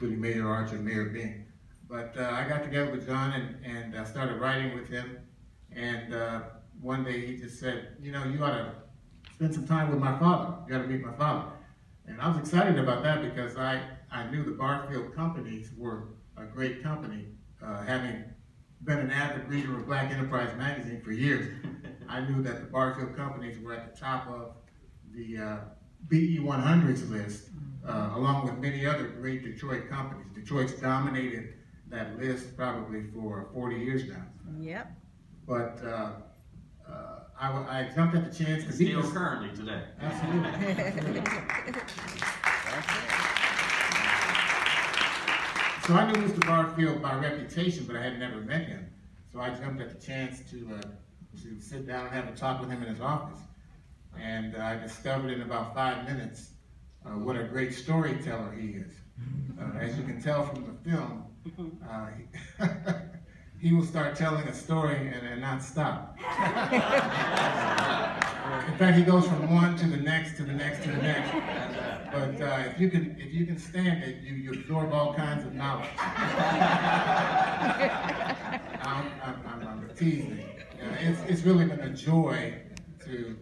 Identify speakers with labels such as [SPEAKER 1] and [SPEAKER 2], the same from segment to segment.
[SPEAKER 1] including Mayor Archer and Mayor Bing. But I got together with John and started writing with him. And one day he just said, you know, you ought to spend some time with my father. You got to meet my father. And I was excited about that because I knew the Barfield companies were a great company. Having been an avid reader of Black Enterprise magazine for years, I knew that the Barfield companies were at the top of the BE 100s list, along with many other great Detroit companies. Detroit's dominated that list probably for 40 years now.
[SPEAKER 2] Yep.
[SPEAKER 1] But I jumped at the chance to
[SPEAKER 3] still currently today.
[SPEAKER 1] Absolutely. So I knew Mr. Barfield by reputation, but I had never met him. So I jumped at the chance to sit down and have a talk with him in his office. And I discovered in about 5 minutes what a great storyteller he is. As you can tell from the film, he will start telling a story and not stop. In fact, he goes from one to the next, to the next, to the next. But if you can stand it, you absorb all kinds of knowledge. I'm teasing. It's really been a joy to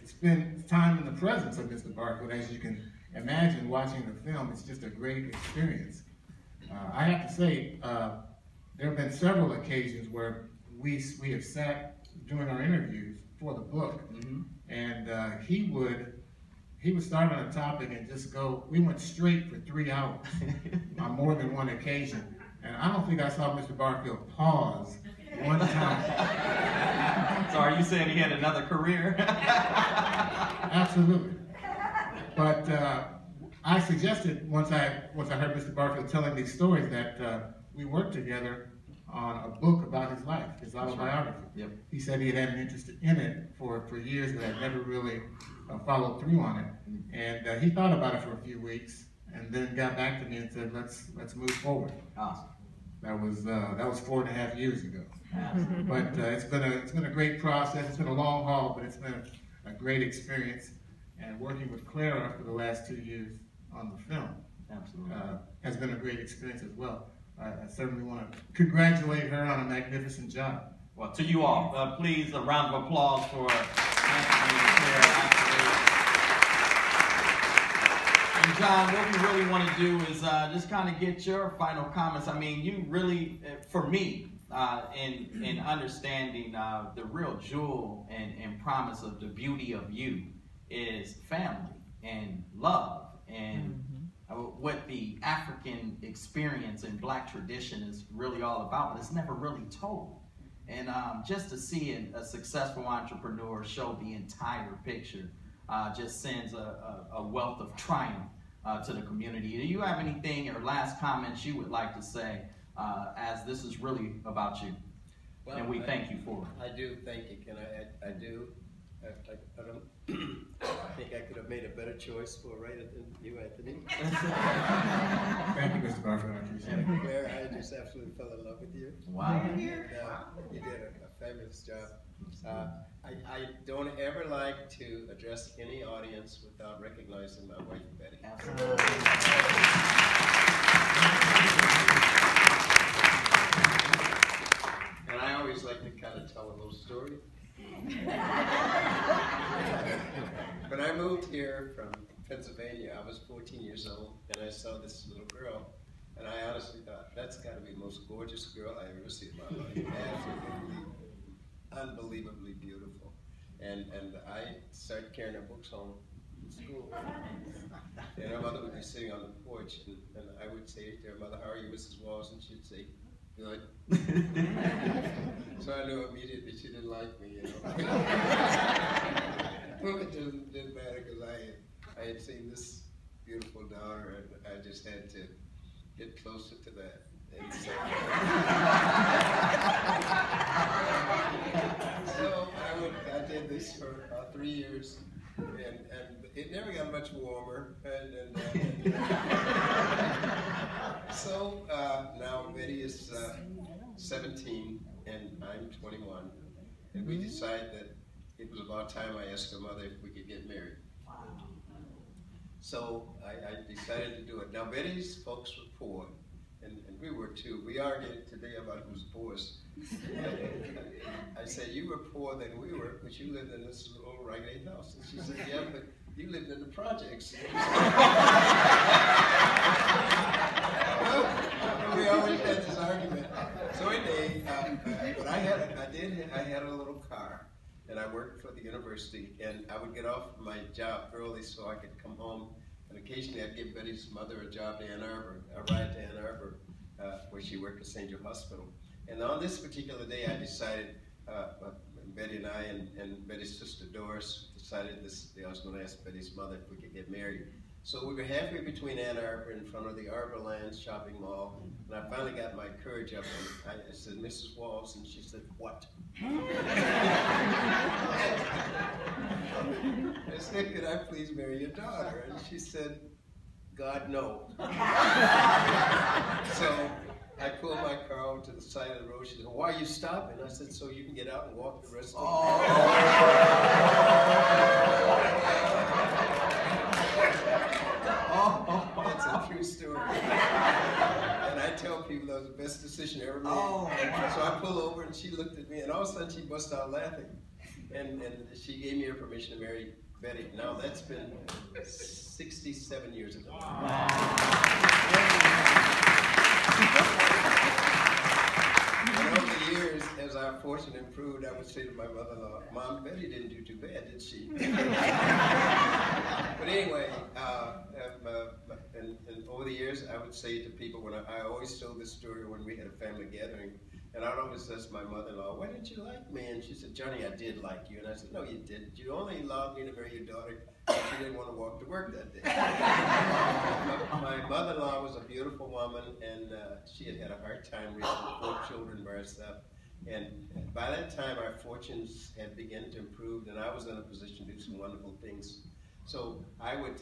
[SPEAKER 1] spend time in the presence of Mr. Barfield. As you can imagine, watching the film, it's just a great experience. I have to say, there have been several occasions where we have sat during our interviews for the book, and he would start on a topic and just go. We went straight for 3 hours on more than one occasion, and I don't think I saw Mr. Barfield pause one time.
[SPEAKER 3] So are you saying he had another career?
[SPEAKER 1] Absolutely. But I suggested once I heard Mr. Barfield telling these stories that we worked together on a book about his life, his autobiography.
[SPEAKER 3] Yep.
[SPEAKER 1] He said he had an interest in it for years, but had never really followed through on it. And he thought about it for a few weeks, and then got back to me and said, "Let's move forward."
[SPEAKER 3] Awesome.
[SPEAKER 1] That was 4.5 years ago.
[SPEAKER 3] Awesome.
[SPEAKER 1] But it's been a great process. It's been a long haul, but it's been a great experience. And working with Clara for the last 2 years on the film has been a great experience as well. I certainly want to congratulate her on a magnificent job.
[SPEAKER 3] Well, to you all, please a round of applause for Anthony and Clara. And John, what we really want to do is just kind of get your final comments. I mean, you really, for me, in understanding the real jewel and promise of the beauty of you is family and love and what the African experience and Black tradition is really all about, but it's never really told. And just to see a successful entrepreneur show the entire picture just sends a wealth of triumph to the community. Do you have anything or last comments you would like to say as this is really about you? Well, and we thank you for it.
[SPEAKER 4] I do thank you, Ken. I do. I don't think I could have made a better choice for a writer than you, Anthony.
[SPEAKER 1] Thank you, Mr. Barfield. I appreciate it.
[SPEAKER 4] Claire, I just absolutely fell in love with you.
[SPEAKER 3] Wow.
[SPEAKER 4] And, you did a fabulous job. I don't ever like to address any audience without recognizing my wife, Betty.
[SPEAKER 3] Absolutely.
[SPEAKER 4] And I always like to kind of tell a little story. When I moved here from Pennsylvania, I was 14 years old, and I saw this little girl, and I honestly thought, that's got to be the most gorgeous girl I ever seen in my life. Absolutely, unbelievably beautiful. And I started carrying her books home from school. And her mother would be sitting on the porch, and I would say to her, "Mother, how are you, Mrs. Walls?" And she'd say, "Good." So I knew immediately she didn't like me, you know. But it didn't matter because I had seen this beautiful daughter, and I just had to get closer to that. And so I did this for about 3 years, and it never got much warmer. So now Betty is 17 and I'm 21, and we decided that it was about time I asked her mother if we could get married. So I decided to do it. Now Betty's folks were poor, and we were too. We argued today about who's poorest. I said, you were poor than we were, because you lived in this little raggedy house. And she said, yeah, but you lived in the projects. We always had this argument. So anyway, but I had a little car, and I worked for the university, and I would get off my job early so I could come home, and occasionally I'd give Betty's mother a job to Ann Arbor, a ride to Ann Arbor, where she worked at St. Joe Hospital. And on this particular day, I decided, Betty and I and Betty's sister Doris decided this day I was going to ask Betty's mother if we could get married. So we were halfway between Ann Arbor in front of the Arborland shopping mall, and I finally got my courage up and I said, Mrs. Walls, and she said, what? I said, could I please marry your daughter? And she said, God, no. So I pulled my car over to the side of the road. She said, why are you stopping? I said, so you can get out and walk the rest of the way. That's a true story. And I tell people that was the best decision I ever made. So I pull over and she looked at me, and all of a sudden she bust out laughing. And she gave me her permission to marry Betty. Now that's been 67 years ago. And over the years, as our fortune improved, I would say to my mother-in-law, Mom, Betty didn't do too bad, did she? But anyway, and over the years, I would say to people, when I always told this story when we had a family gathering, and I'd always ask my mother-in-law, why didn't you like me? And she said, Johnny, I did like you. And I said, no, you didn't. You only allowed me to marry your daughter because you didn't want to walk to work that day. My mother-in-law was a beautiful woman, and she had a hard time raising 4 children by herself. And by that time, our fortunes had begun to improve, and I was in a position to do some wonderful things. So I would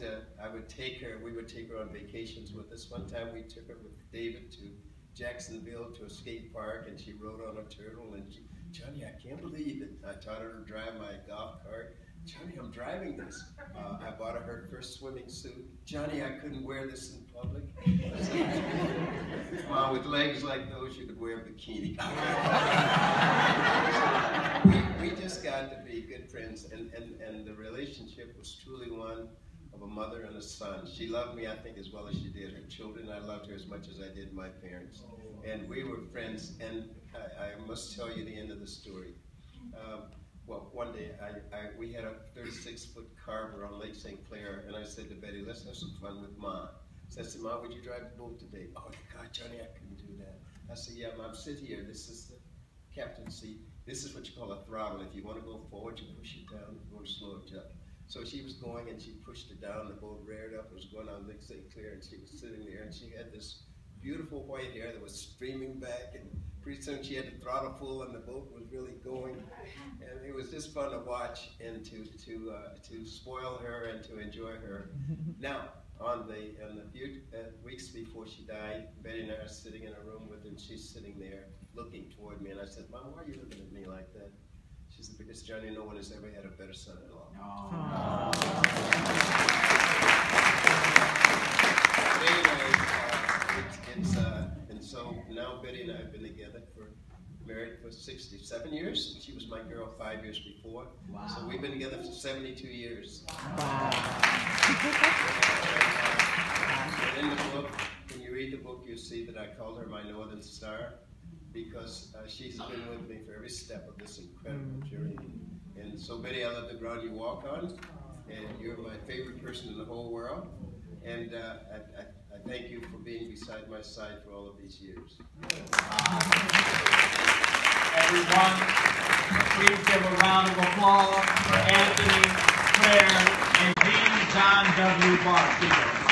[SPEAKER 4] take her, we would take her on vacations with us. One time we took her with David to Jacksonville to a skate park, and she rode on a turtle, and she, Johnny, I can't believe it. I taught her to drive my golf cart. Johnny, I'm driving this. I bought her first swimming suit. Johnny, I couldn't wear this in public. Well, with legs like those, you could wear a bikini. We just got to be good friends, and the relationship was truly one of a mother and a son. She loved me, I think, as well as she did her children. I loved her as much as I did my parents. And we were friends, and I must tell you the end of the story. Well, one day, we had a 36-foot carver on Lake St. Clair, and I said to Betty, let's have some fun with Ma. So I said, Ma, would you drive the boat today? Oh, God, Johnny, I couldn't do that. I said, yeah, Mom, sit here. This is the captain's seat. This is what you call a throttle. If you want to go forward, you push it down. If you want to slow it up. So she was going, and she pushed it down. The boat reared up. It was going on Lake St. Clair, and she was sitting there, and she had this beautiful white hair that was streaming back, and pretty soon she had the throttle full, and the boat was really going. And it was just fun to watch and to spoil her and to enjoy her. Now, on the few weeks before she died, Betty and I are sitting in a room with her, and she's sitting there looking toward me, and I said, Mom, why are you looking at me like that? She said, because Johnny, no one has ever had a better son-in-law. Anyway, and so now Betty and I have been together married for 67 years. She was my girl 5 years before. Wow. So we've been together for 72 years. Wow. And in the book, when you read the book, you'll see that I called her my Northern Star, because she's been with me for every step of this incredible journey. And so, Betty, I love the ground you walk on, and you're my favorite person in the whole world. And I thank you for being beside my side for all of these years.
[SPEAKER 3] Everyone, please give a round of applause for Anthony, Claire, and Dean John W. Barfield.